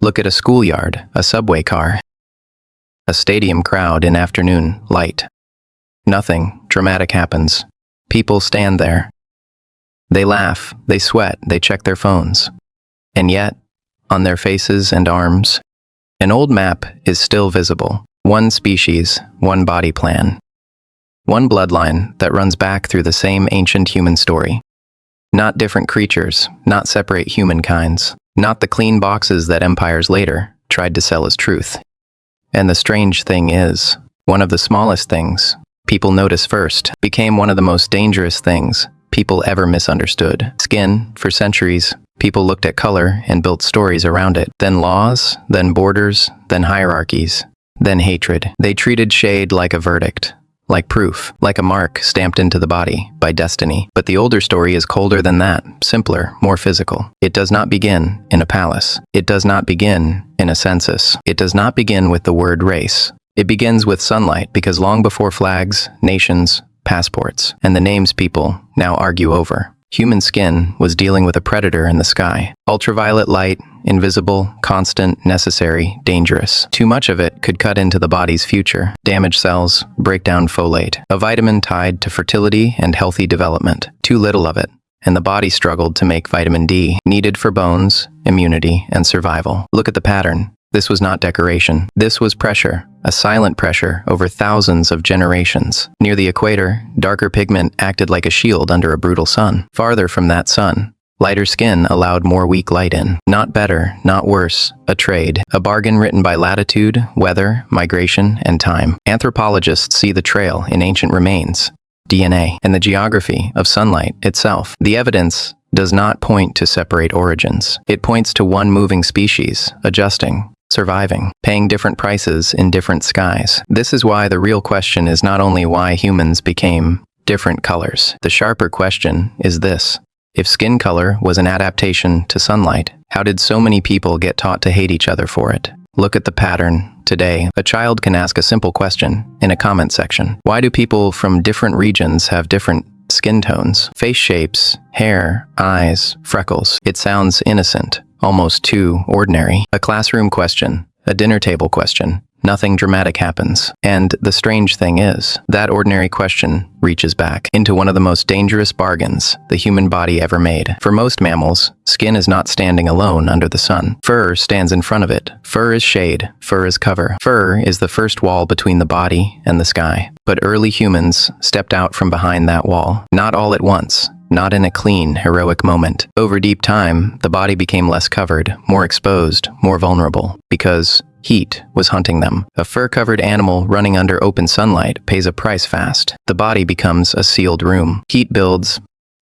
Look at a schoolyard, a subway car, a stadium crowd in afternoon light. Nothing dramatic happens. People stand there. They laugh, they sweat, they check their phones. And yet, on their faces and arms, an old map is still visible. One species, one body plan. One bloodline that runs back through the same ancient human story. Not different creatures, not separate humankinds, not the clean boxes that empires later tried to sell as truth. And the strange thing is, one of the smallest things people notice first became one of the most dangerous things people ever misunderstood. Skin, for centuries, people looked at color and built stories around it. Then laws, then borders, then hierarchies, then hatred. They treated shade like a verdict, like proof, like a mark stamped into the body by destiny. But the older story is colder than that, simpler, more physical. It does not begin in a palace. It does not begin in a census. It does not begin with the word race. It begins with sunlight, because long before flags, nations, passports, and the names people now argue over, human skin was dealing with a predator in the sky. Ultraviolet light, invisible, constant, necessary, dangerous. Too much of it could cut into the body's future, damage cells, break down folate, a vitamin tied to fertility and healthy development. Too little of it, and the body struggled to make vitamin D, needed for bones, immunity, and survival. Look at the pattern. This was not decoration. This was pressure, a silent pressure over thousands of generations. Near the equator, darker pigment acted like a shield under a brutal sun. Farther from that sun, lighter skin allowed more weak light in. Not better, not worse, a trade, a bargain written by latitude, weather, migration, and time. Anthropologists see the trail in ancient remains, DNA, and the geography of sunlight itself. The evidence does not point to separate origins. It points to one moving species, adjusting, surviving, paying different prices in different skies. This is why the real question is not only why humans became different colors. The sharper question is this: if skin color was an adaptation to sunlight, how did so many people get taught to hate each other for it? Look at the pattern. Today, a child can ask a simple question in a comment section. Why do people from different regions have different skin tones, face shapes, hair, eyes, freckles? It sounds innocent, almost too ordinary. A classroom question, a dinner table question. Nothing dramatic happens. And the strange thing is, that ordinary question reaches back into one of the most dangerous bargains the human body ever made. For most mammals, skin is not standing alone under the sun. Fur stands in front of it. Fur is shade. Fur is cover. Fur is the first wall between the body and the sky. But early humans stepped out from behind that wall. Not all at once. Not in a clean, heroic moment. Over deep time, the body became less covered, more exposed, more vulnerable, because heat was hunting them. A fur-covered animal running under open sunlight pays a price fast. The body becomes a sealed room. Heat builds,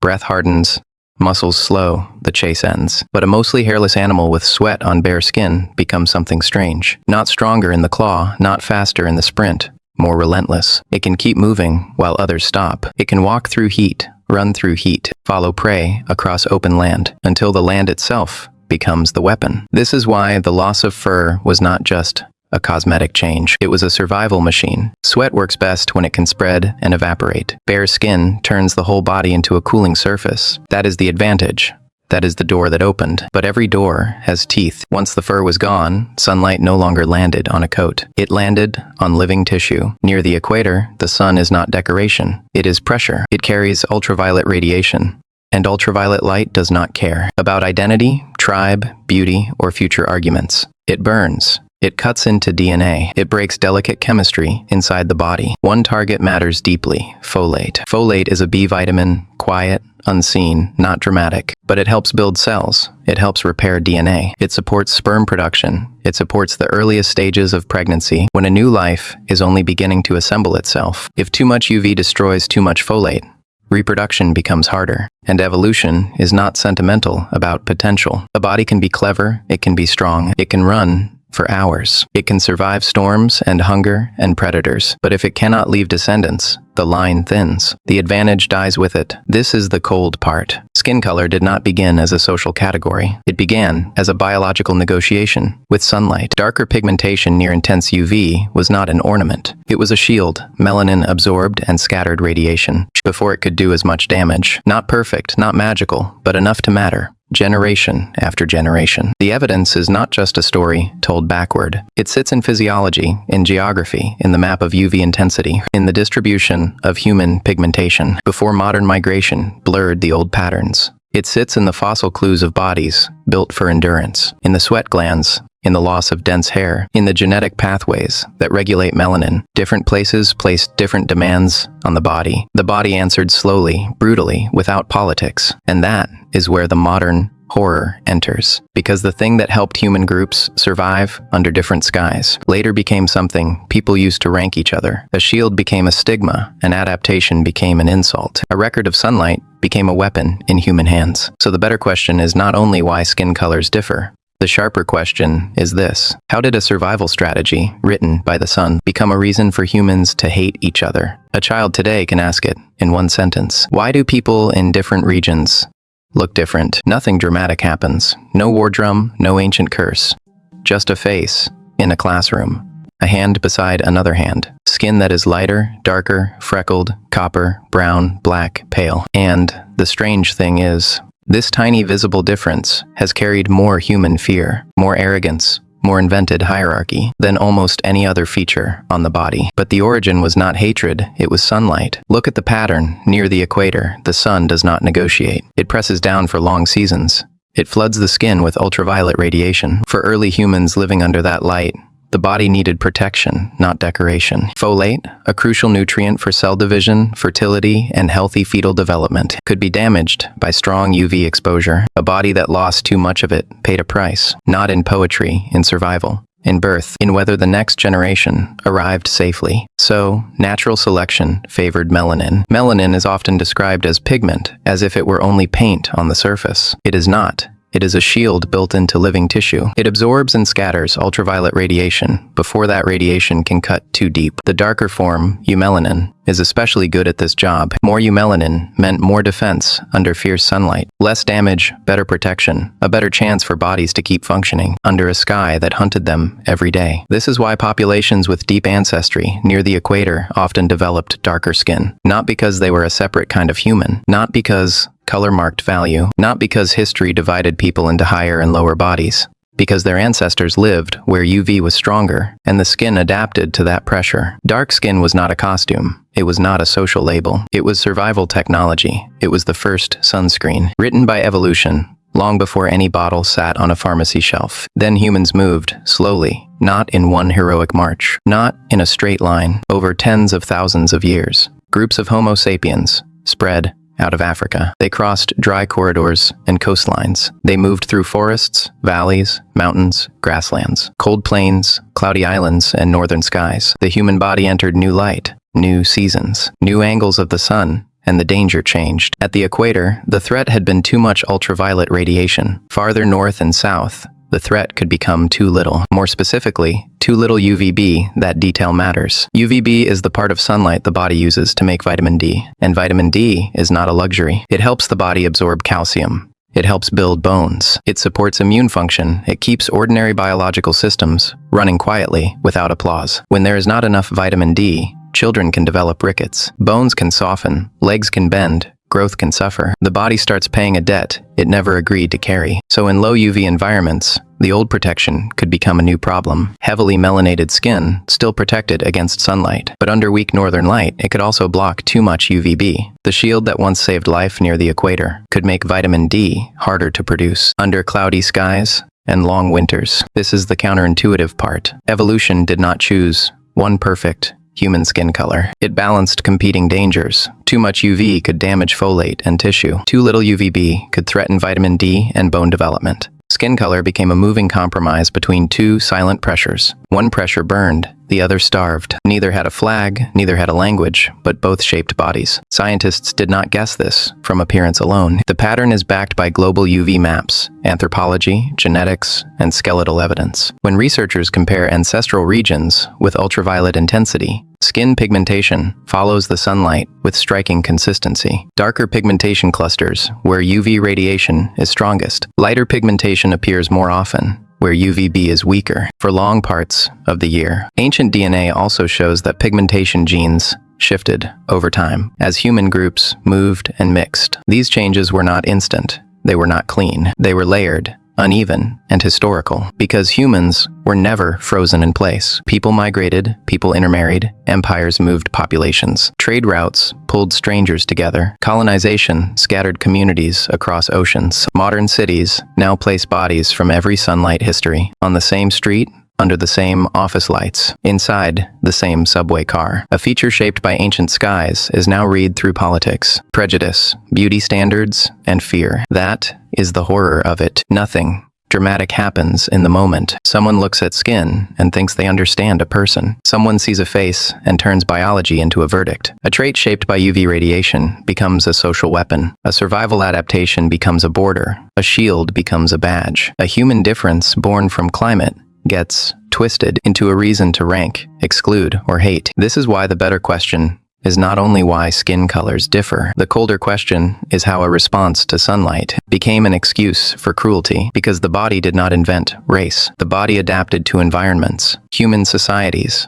breath hardens, muscles slow, the chase ends. But a mostly hairless animal with sweat on bare skin becomes something strange. Not stronger in the claw, not faster in the sprint, more relentless. It can keep moving while others stop. It can walk through heat, run through heat, follow prey across open land, until the land itself becomes the weapon. This is why the loss of fur was not just a cosmetic change. It was a survival machine. Sweat works best when it can spread and evaporate. Bare skin turns the whole body into a cooling surface. That is the advantage. That is the door that opened. But every door has teeth. Once the fur was gone, sunlight no longer landed on a coat. It landed on living tissue. Near the equator, the sun is not decoration. It is pressure. It carries ultraviolet radiation. And ultraviolet light does not care about identity, tribe, beauty, or future arguments. It burns. It cuts into DNA. It breaks delicate chemistry inside the body. One target matters deeply: folate. Folate is a B vitamin, quiet, unseen, not dramatic. But it helps build cells. It helps repair DNA. It supports sperm production. It supports the earliest stages of pregnancy, when a new life is only beginning to assemble itself. If too much UV destroys too much folate, reproduction becomes harder, and evolution is not sentimental about potential. A body can be clever, it can be strong, it can run for hours. It can survive storms and hunger and predators. But if it cannot leave descendants, the line thins. The advantage dies with it. This is the cold part. Skin color did not begin as a social category. It began as a biological negotiation with sunlight. Darker pigmentation near intense UV was not an ornament. It was a shield. Melanin absorbed and scattered radiation before it could do as much damage. Not perfect, not magical, but enough to matter. generation after generation. The evidence is not just a story told backward. It sits in physiology, in geography, in the map of UV intensity, in the distribution of human pigmentation, before modern migration blurred the old patterns. It sits in the fossil clues of bodies built for endurance, in the sweat glands, in the loss of dense hair, in the genetic pathways that regulate melanin. Different places placed different demands on the body. The body answered slowly, brutally, without politics. And that is where the modern horror enters. Because the thing that helped human groups survive under different skies later became something people used to rank each other. A shield became a stigma, an adaptation became an insult. A record of sunlight became a weapon in human hands. So the better question is not only why skin colors differ. The sharper question is this: how did a survival strategy, written by the sun, become a reason for humans to hate each other? A child today can ask it in one sentence. Why do people in different regions look different? Nothing dramatic happens. No war drum, no ancient curse. Just a face in a classroom. A hand beside another hand. Skin that is lighter, darker, freckled, copper, brown, black, pale. And the strange thing is, this tiny visible difference has carried more human fear, more arrogance, more invented hierarchy than almost any other feature on the body. But the origin was not hatred, it was sunlight. Look at the pattern. Near the equator, the sun does not negotiate. It presses down for long seasons. It floods the skin with ultraviolet radiation. For early humans living under that light, the body needed protection, not decoration. Folate, a crucial nutrient for cell division, fertility, and healthy fetal development, could be damaged by strong UV exposure. A body that lost too much of it paid a price, not in poetry, in survival, in birth, in whether the next generation arrived safely. So, natural selection favored melanin. Melanin is often described as pigment, as if it were only paint on the surface. It is not. It is a shield built into living tissue. It absorbs and scatters ultraviolet radiation before that radiation can cut too deep. The darker form, eumelanin, is especially good at this job. More eumelanin meant more defense under fierce sunlight. Less damage, better protection, a better chance for bodies to keep functioning under a sky that hunted them every day. This is why populations with deep ancestry near the equator often developed darker skin. Not because they were a separate kind of human, not because color marked value, not because history divided people into higher and lower bodies, because their ancestors lived where UV was stronger, and the skin adapted to that pressure. Dark skin was not a costume. It was not a social label. It was survival technology. It was the first sunscreen, written by evolution, long before any bottle sat on a pharmacy shelf. Then humans moved, slowly, not in one heroic march, not in a straight line, over tens of thousands of years. Groups of Homo sapiens spread out of Africa. They crossed dry corridors and coastlines. They moved through forests, valleys, mountains, grasslands, cold plains, cloudy islands, and northern skies. The human body entered new light, new seasons, new angles of the sun, and the danger changed. At the equator, the threat had been too much ultraviolet radiation. Farther north and south, the threat could become too little. More specifically, too little UVB. That detail matters. UVB is the part of sunlight the body uses to make vitamin D. And vitamin D is not a luxury. It helps the body absorb calcium. It helps build bones. It supports immune function. It keeps ordinary biological systems running quietly without applause. When there is not enough vitamin D, children can develop rickets. Bones can soften. Legs can bend. Growth can suffer. The body starts paying a debt it never agreed to carry. So in low UV environments, the old protection could become a new problem. Heavily melanated skin, still protected against sunlight. But under weak northern light, it could also block too much UVB. The shield that once saved life near the equator could make vitamin D harder to produce. Under cloudy skies and long winters. This is the counterintuitive part. Evolution did not choose one perfect human skin color. It balanced competing dangers. Too much UV could damage folate and tissue. Too little UVB could threaten vitamin D and bone development. Skin color became a moving compromise between two silent pressures. One pressure burned, the other starved. Neither had a flag, neither had a language, but both shaped bodies. Scientists did not guess this from appearance alone. The pattern is backed by global UV maps, anthropology, genetics, and skeletal evidence. When researchers compare ancestral regions with ultraviolet intensity, skin pigmentation follows the sunlight with striking consistency. Darker pigmentation clusters where UV radiation is strongest. Lighter pigmentation appears more often, where UVB is weaker, for long parts of the year. Ancient DNA also shows that pigmentation genes shifted over time as human groups moved and mixed. These changes were not instant. They were not clean. They were layered, uneven, and historical. Because humans were never frozen in place. People migrated, people intermarried, empires moved populations. Trade routes pulled strangers together. Colonization scattered communities across oceans. Modern cities now place bodies from every sunlight history on the same street, under the same office lights, inside the same subway car. A feature shaped by ancient skies is now read through politics, prejudice, beauty standards, and fear. That is the horror of it. Nothing dramatic happens in the moment. Someone looks at skin and thinks they understand a person. Someone sees a face and turns biology into a verdict. A trait shaped by UV radiation becomes a social weapon. A survival adaptation becomes a border. A shield becomes a badge. A human difference born from climate gets twisted into a reason to rank, exclude, or hate. This is why the better question is not only why skin colors differ. The colder question is how a response to sunlight became an excuse for cruelty, because the body did not invent race. The body adapted to environments. Human societies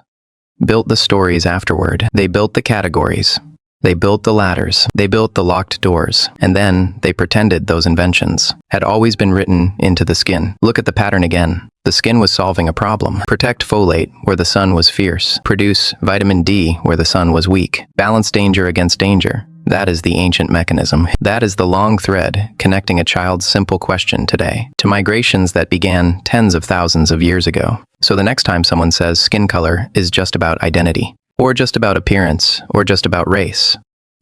built the stories afterward. They built the categories. They built the ladders. They built the locked doors. And then they pretended those inventions had always been written into the skin. Look at the pattern again. The skin was solving a problem. Protect folate where the sun was fierce. Produce vitamin D where the sun was weak. Balance danger against danger. That is the ancient mechanism. That is the long thread connecting a child's simple question today to migrations that began tens of thousands of years ago. So the next time someone says skin color is just about identity, or just about appearance, or just about race,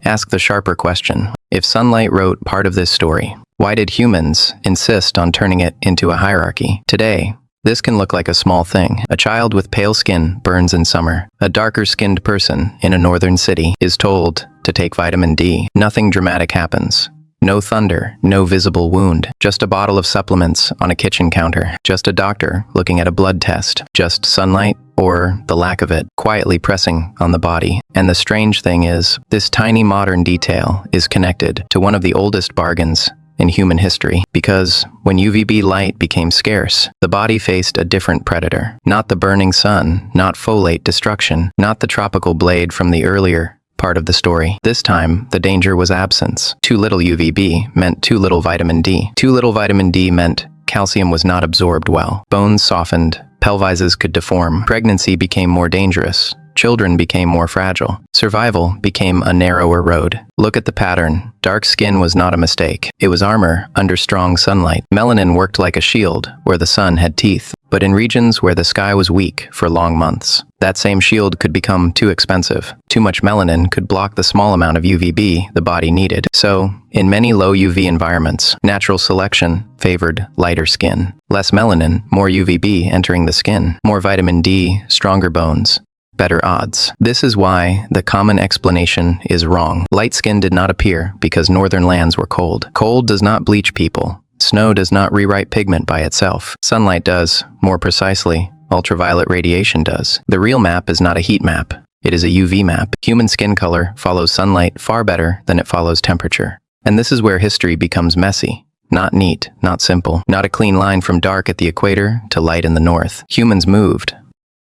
ask the sharper question. If sunlight wrote part of this story, why did humans insist on turning it into a hierarchy? Today, this can look like a small thing. A child with pale skin burns in summer. A darker-skinned person in a northern city is told to take vitamin D. Nothing dramatic happens. No thunder, no visible wound. Just a bottle of supplements on a kitchen counter. Just a doctor looking at a blood test. Just sunlight, or the lack of it, quietly pressing on the body. And the strange thing is, this tiny modern detail is connected to one of the oldest bargains in human history, because when UVB light became scarce, the body faced a different predator. Not the burning sun, not folate destruction, not the tropical blade from the earlier part of the story. This time, the danger was absence. Too little UVB meant too little vitamin D. Too little vitamin D meant calcium was not absorbed well. Bones softened, pelvises could deform. Pregnancy became more dangerous. Children became more fragile. Survival became a narrower road. Look at the pattern. Dark skin was not a mistake. It was armor under strong sunlight. Melanin worked like a shield where the sun had teeth, but in regions where the sky was weak for long months. That same shield could become too expensive. Too much melanin could block the small amount of UVB the body needed. So, in many low UV environments, natural selection favored lighter skin. Less melanin, more UVB entering the skin. More vitamin D, stronger bones. Better odds. This is why the common explanation is wrong. Light skin did not appear because northern lands were cold. Cold does not bleach people. Snow does not rewrite pigment by itself. Sunlight does. More precisely, ultraviolet radiation does. The real map is not a heat map. It is a UV map. Human skin color follows sunlight far better than it follows temperature. And this is where history becomes messy. Not neat, not simple. Not a clean line from dark at the equator to light in the north. Humans moved.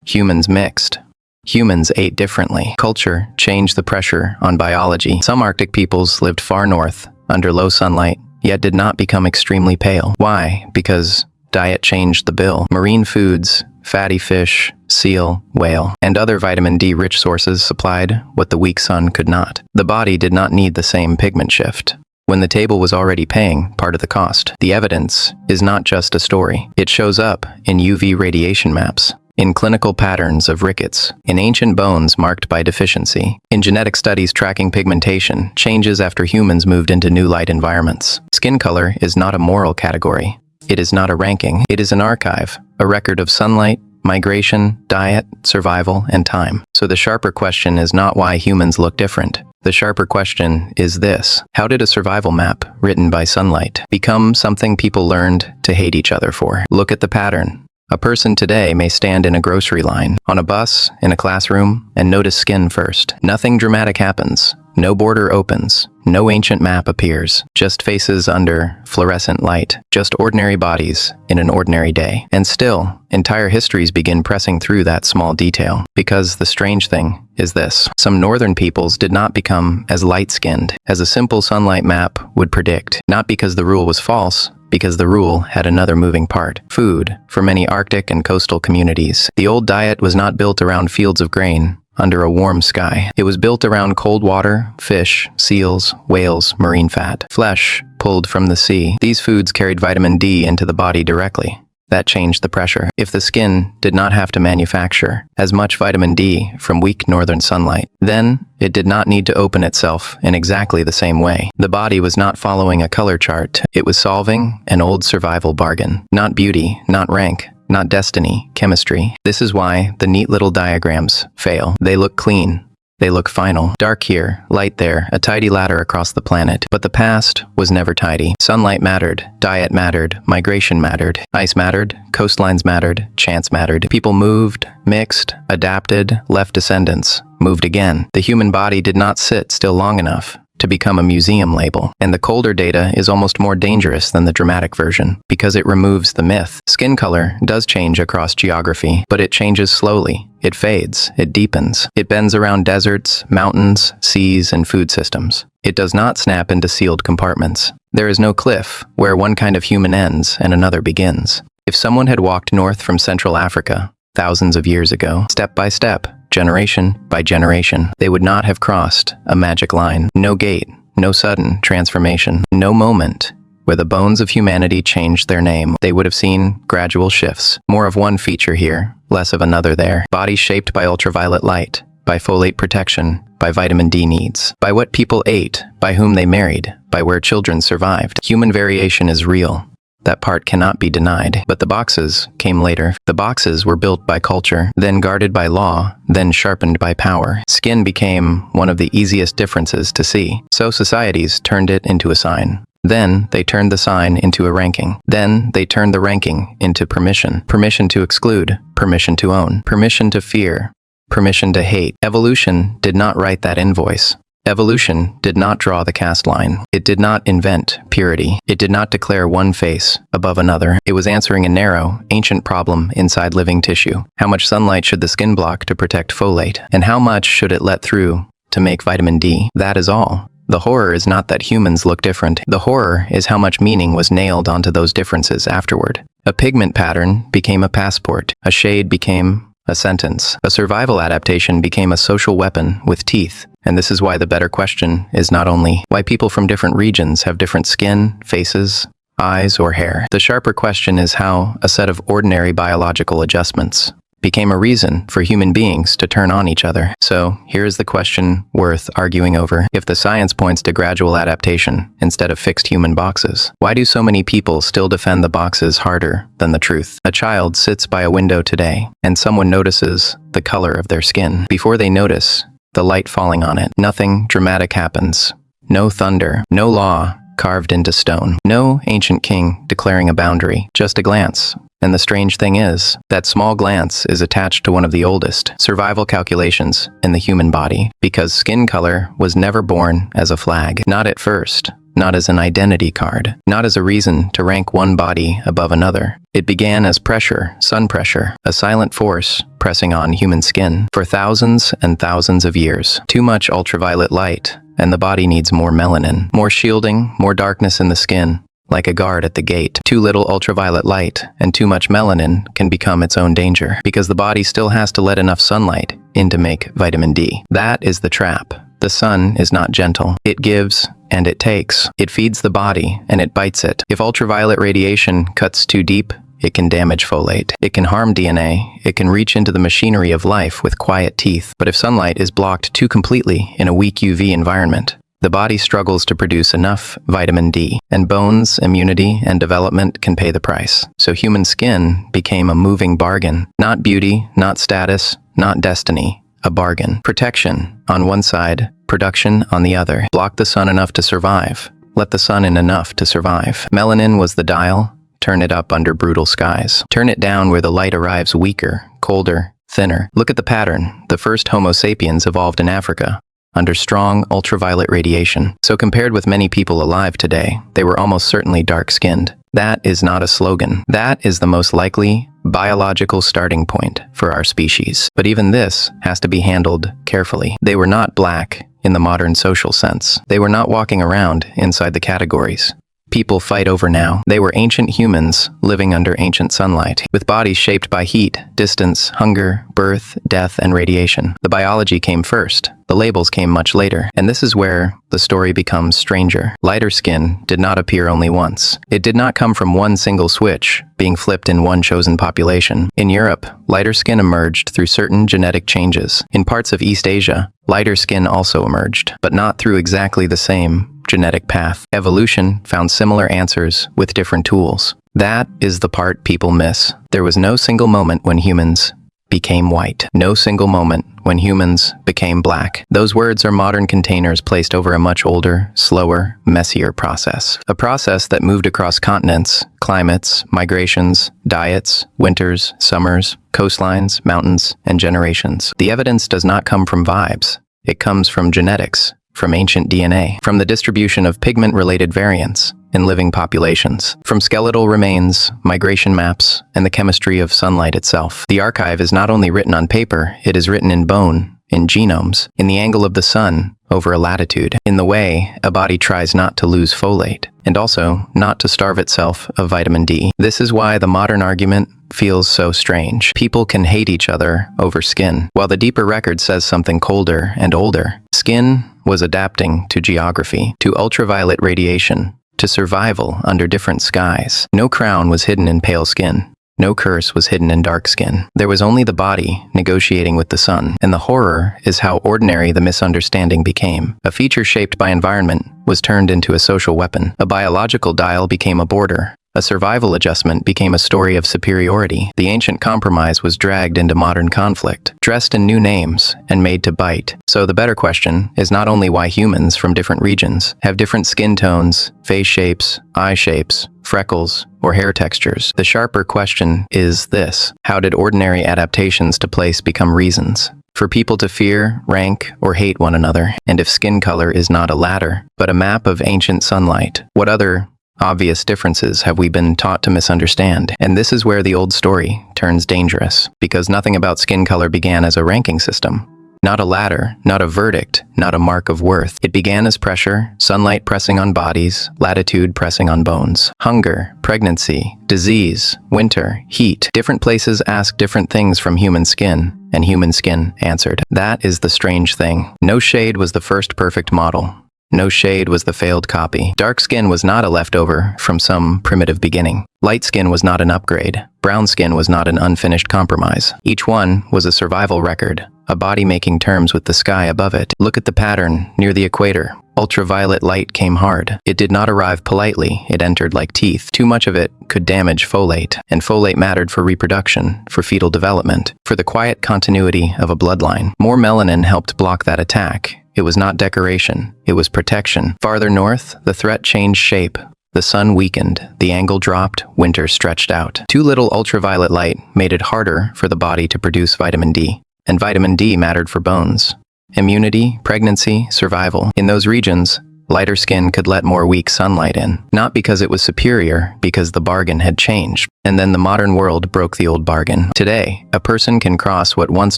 Humans mixed. Humans ate differently. Culture changed the pressure on biology. Some Arctic peoples lived far north, under low sunlight, yet did not become extremely pale. Why? Because diet changed the bill. Marine foods, fatty fish, seal, whale, and other vitamin D-rich sources supplied what the weak sun could not. The body did not need the same pigment shift when the table was already paying part of the cost. The evidence is not just a story. It shows up in UV radiation maps, in clinical patterns of rickets, in ancient bones marked by deficiency, in genetic studies tracking pigmentation changes after humans moved into new light environments. Skin color is not a moral category. It is not a ranking. It is an archive, a record of sunlight, migration, diet, survival, and time. So the sharper question is not why humans look different. The sharper question is this: how did a survival map, written by sunlight, become something people learned to hate each other for? Look at the pattern. A person today may stand in a grocery line, on a bus, in a classroom, and notice skin first. Nothing dramatic happens. No border opens. No ancient map appears. Just faces under fluorescent light. Just ordinary bodies in an ordinary day. And still, entire histories begin pressing through that small detail. Because the strange thing is this. Some northern peoples did not become as light-skinned as a simple sunlight map would predict. Not because the rule was false, because the rule had another moving part. Food. For many Arctic and coastal communities, the old diet was not built around fields of grain under a warm sky. It was built around cold water, fish, seals, whales, marine fat, flesh pulled from the sea. These foods carried vitamin D into the body directly. That changed the pressure. If the skin did not have to manufacture as much vitamin D from weak northern sunlight, then it did not need to open itself in exactly the same way. The body was not following a color chart. It was solving an old survival bargain. Not beauty, not rank, not destiny, chemistry. This is why the neat little diagrams fail. They look clean. They look final. Dark here, light there, a tidy ladder across the planet. But the past was never tidy. Sunlight mattered, diet mattered, migration mattered, ice mattered, coastlines mattered, chance mattered. People moved, mixed, adapted, left descendants, moved again. The human body did not sit still long enough to become a museum label. And the colder data is almost more dangerous than the dramatic version, because it removes the myth. Skin color does change across geography, but it changes slowly. It fades, it deepens, it bends around deserts, mountains, seas, and food systems. It does not snap into sealed compartments. There is no cliff where one kind of human ends and another begins. If someone had walked north from Central Africa thousands of years ago, step by step, generation by generation, they would not have crossed a magic line. No gate, no sudden transformation, no moment where the bones of humanity changed their name. They would have seen gradual shifts. More of one feature here, less of another there. Bodies shaped by ultraviolet light, by folate protection, by vitamin D needs, by what people ate, by whom they married, by where children survived. Human variation is real. That part cannot be denied. But the boxes came later. The boxes were built by culture, then guarded by law, then sharpened by power. Skin became one of the easiest differences to see. So societies turned it into a sign. Then they turned the sign into a ranking. Then they turned the ranking into permission. Permission to exclude. Permission to own. Permission to fear. Permission to hate. Evolution did not write that invoice. Evolution did not draw the cast line. It did not invent purity. It did not declare one face above another. It was answering a narrow, ancient problem inside living tissue. How much sunlight should the skin block to protect folate? And how much should it let through to make vitamin D? That is all. The horror is not that humans look different. The horror is how much meaning was nailed onto those differences afterward. A pigment pattern became a passport. A shade became a sentence. A survival adaptation became a social weapon with teeth. And this is why the better question is not only why people from different regions have different skin, faces, eyes, or hair. The sharper question is how a set of ordinary biological adjustments became a reason for human beings to turn on each other. So, here is the question worth arguing over. If the science points to gradual adaptation instead of fixed human boxes, why do so many people still defend the boxes harder than the truth? A child sits by a window today, and someone notices the color of their skin. Before they notice the light falling on it, nothing dramatic happens. No thunder, no law carved into stone, no ancient king declaring a boundary, just a glance. And the strange thing is, that small glance is attached to one of the oldest survival calculations in the human body, because skin color was never born as a flag. Not at first, not as an identity card, not as a reason to rank one body above another. It began as pressure, sun pressure, a silent force pressing on human skin for thousands and thousands of years. Too much ultraviolet light, and the body needs more melanin, more shielding, more darkness in the skin. Like a guard at the gate. Too little ultraviolet light and too much melanin can become its own danger, because the body still has to let enough sunlight in to make vitamin D. That is the trap. The sun is not gentle. It gives and it takes. It feeds the body and it bites it. If ultraviolet radiation cuts too deep, it can damage folate. It can harm DNA. It can reach into the machinery of life with quiet teeth. But if sunlight is blocked too completely in a weak UV environment, the body struggles to produce enough vitamin D, and bones, immunity, and development can pay the price. So human skin became a moving bargain. Not beauty, not status, not destiny. A bargain. Protection on one side, production on the other. Block the sun enough to survive. Let the sun in enough to survive. Melanin was the dial. Turn it up under brutal skies. Turn it down where the light arrives weaker, colder, thinner. Look at the pattern. The first Homo sapiens evolved in Africa. under strong ultraviolet radiation. So compared with many people alive today, they were almost certainly dark-skinned. That is not a slogan. That is the most likely biological starting point for our species. But even this has to be handled carefully. They were not black in the modern social sense. They were not walking around inside the categories people fight over now. They were ancient humans living under ancient sunlight, with bodies shaped by heat, distance, hunger, birth, death, and radiation. The biology came first. The labels came much later, and this is where the story becomes stranger. Lighter skin did not appear only once. It did not come from one single switch, being flipped in one chosen population. In Europe, lighter skin emerged through certain genetic changes. In parts of East Asia, lighter skin also emerged, but not through exactly the same genetic path. Evolution found similar answers with different tools. That is the part people miss. There was no single moment when humans became white. No single moment when humans became black. Those words are modern containers placed over a much older, slower, messier process. A process that moved across continents, climates, migrations, diets, winters, summers, coastlines, mountains, and generations. The evidence does not come from vibes. It comes from genetics, from ancient DNA, from the distribution of pigment-related variants in living populations, from skeletal remains, migration maps, and the chemistry of sunlight itself. The archive is not only written on paper, it is written in bone, in genomes, in the angle of the sun over a latitude, in the way a body tries not to lose folate, and also not to starve itself of vitamin D. This is why the modern argument feels so strange. People can hate each other over skin, while the deeper record says something colder and older. Skin was adapting to geography, to ultraviolet radiation, to survival under different skies. No crown was hidden in pale skin. No curse was hidden in dark skin. There was only the body negotiating with the sun, and the horror is how ordinary the misunderstanding became. A feature shaped by environment was turned into a social weapon. A biological dial became a border. A survival adjustment became a story of superiority. The ancient compromise was dragged into modern conflict, dressed in new names, and made to bite. So the better question is not only why humans from different regions have different skin tones, face shapes, eye shapes, freckles, or hair textures. The sharper question is this: how did ordinary adaptations to place become reasons for people to fear, rank, or hate one another? And if skin color is not a ladder, but a map of ancient sunlight, what other obvious differences have we been taught to misunderstand? And this is where the old story turns dangerous, because nothing about skin color began as a ranking system. Not a ladder, not a verdict, not a mark of worth. It began as pressure, sunlight pressing on bodies, latitude pressing on bones. Hunger, pregnancy, disease, winter, heat. Different places asked different things from human skin, and human skin answered. That is the strange thing. No shade was the first perfect model. No shade was the failed copy. Dark skin was not a leftover from some primitive beginning. Light skin was not an upgrade. Brown skin was not an unfinished compromise. Each one was a survival record, a body making terms with the sky above it. Look at the pattern near the equator. Ultraviolet light came hard. It did not arrive politely, it entered like teeth. Too much of it could damage folate, and folate mattered for reproduction, for fetal development, for the quiet continuity of a bloodline. More melanin helped block that attack. It was not decoration, it was protection. Farther north, the threat changed shape. The sun weakened, the angle dropped, winter stretched out. Too little ultraviolet light made it harder for the body to produce vitamin D, and vitamin D mattered for bones. Immunity, pregnancy, survival. In those regions, lighter skin could let more weak sunlight in. Not because it was superior, because the bargain had changed. And then the modern world broke the old bargain. Today, a person can cross what once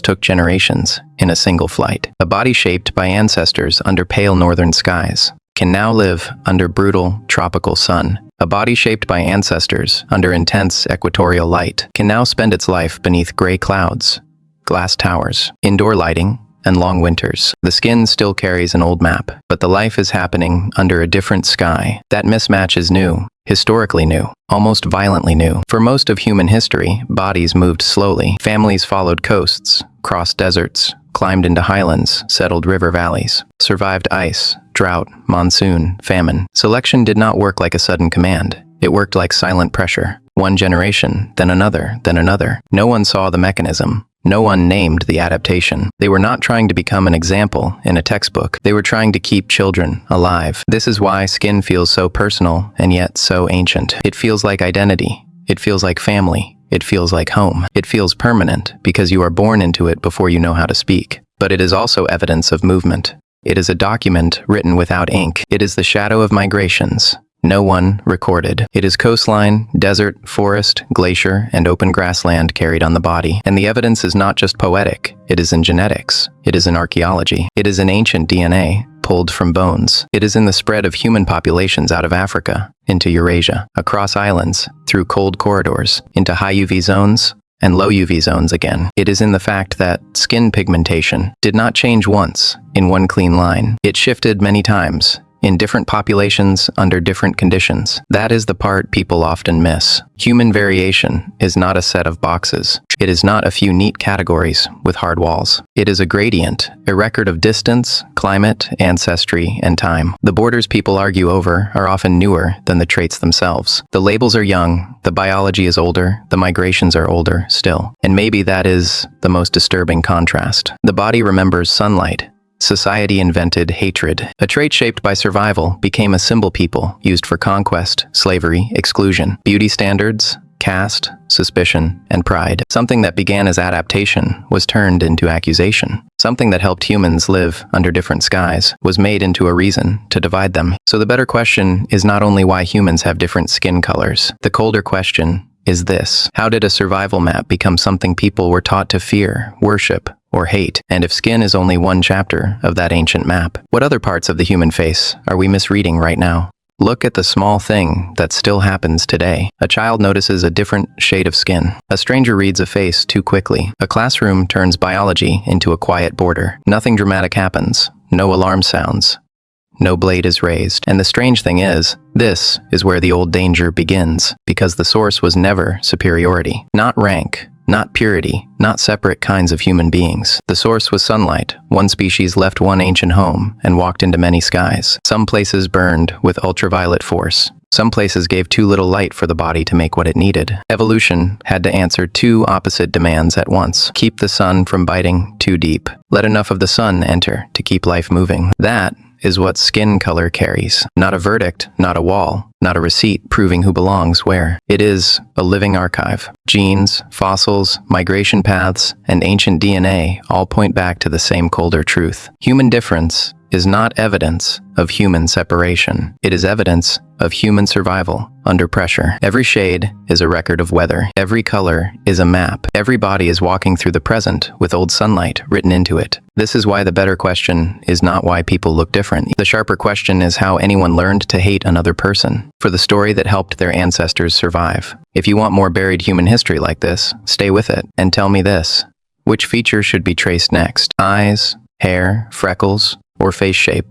took generations in a single flight. A body shaped by ancestors under pale northern skies can now live under brutal, tropical sun. A body shaped by ancestors under intense equatorial light can now spend its life beneath gray clouds, glass towers, indoor lighting, and long winters. The skin still carries an old map, but the life is happening under a different sky. That mismatch is new, historically new, almost violently new. For most of human history, bodies moved slowly. Families followed coasts, crossed deserts, climbed into highlands, settled river valleys, survived ice, drought, monsoon, famine. Selection did not work like a sudden command. It worked like silent pressure. One generation, then another, then another. No one saw the mechanism. No one named the adaptation. They were not trying to become an example in a textbook. They were trying to keep children alive. This is why skin feels so personal and yet so ancient. It feels like identity. It feels like family. It feels like home. It feels permanent because you are born into it before you know how to speak. But it is also evidence of movement. It is a document written without ink. It is the shadow of migrations. No one recorded. It is coastline, desert, forest, glacier, and open grassland carried on the body. And the evidence is not just poetic. It is in genetics. It is in archaeology. It is in ancient DNA, pulled from bones. It is in the spread of human populations out of Africa, into Eurasia, across islands, through cold corridors, into high UV zones, and low UV zones again. It is in the fact that skin pigmentation did not change once, in one clean line. It shifted many times, in different populations under different conditions. That is the part people often miss. Human variation is not a set of boxes. It is not a few neat categories with hard walls. It is a gradient, a record of distance, climate, ancestry, and time. The borders people argue over are often newer than the traits themselves. The labels are young, the biology is older, the migrations are older still. And maybe that is the most disturbing contrast. The body remembers sunlight. Society invented hatred. A trait shaped by survival became a symbol people used for conquest, slavery, exclusion, beauty standards, caste, suspicion, and pride. Something that began as adaptation was turned into accusation. Something that helped humans live under different skies was made into a reason to divide them. So the better question is not only why humans have different skin colors. The colder question is this: how did a survival map become something people were taught to fear, worship, or hate? And if skin is only one chapter of that ancient map, what other parts of the human face are we misreading right now? Look at the small thing that still happens today. A child notices a different shade of skin. A stranger reads a face too quickly. A classroom turns biology into a quiet border. Nothing dramatic happens. No alarm sounds. No blade is raised. And the strange thing is, this is where the old danger begins, because the source was never superiority. Not rank, not purity, not separate kinds of human beings. The source was sunlight. One species left one ancient home and walked into many skies. Some places burned with ultraviolet force. Some places gave too little light for the body to make what it needed. Evolution had to answer two opposite demands at once. Keep the sun from biting too deep. Let enough of the sun enter to keep life moving. That is what skin color carries. Not a verdict, not a wall, not a receipt proving who belongs where. It is a living archive. Genes, fossils, migration paths, and ancient DNA all point back to the same colder truth. Human difference is not evidence of human separation. It is evidence of human survival under pressure. Every shade is a record of weather. Every color is a map. Every body is walking through the present with old sunlight written into it. This is why the better question is not why people look different. The sharper question is how anyone learned to hate another person for the story that helped their ancestors survive. If you want more buried human history like this, stay with it and tell me this: which feature should be traced next? Eyes, hair, freckles, or face shape?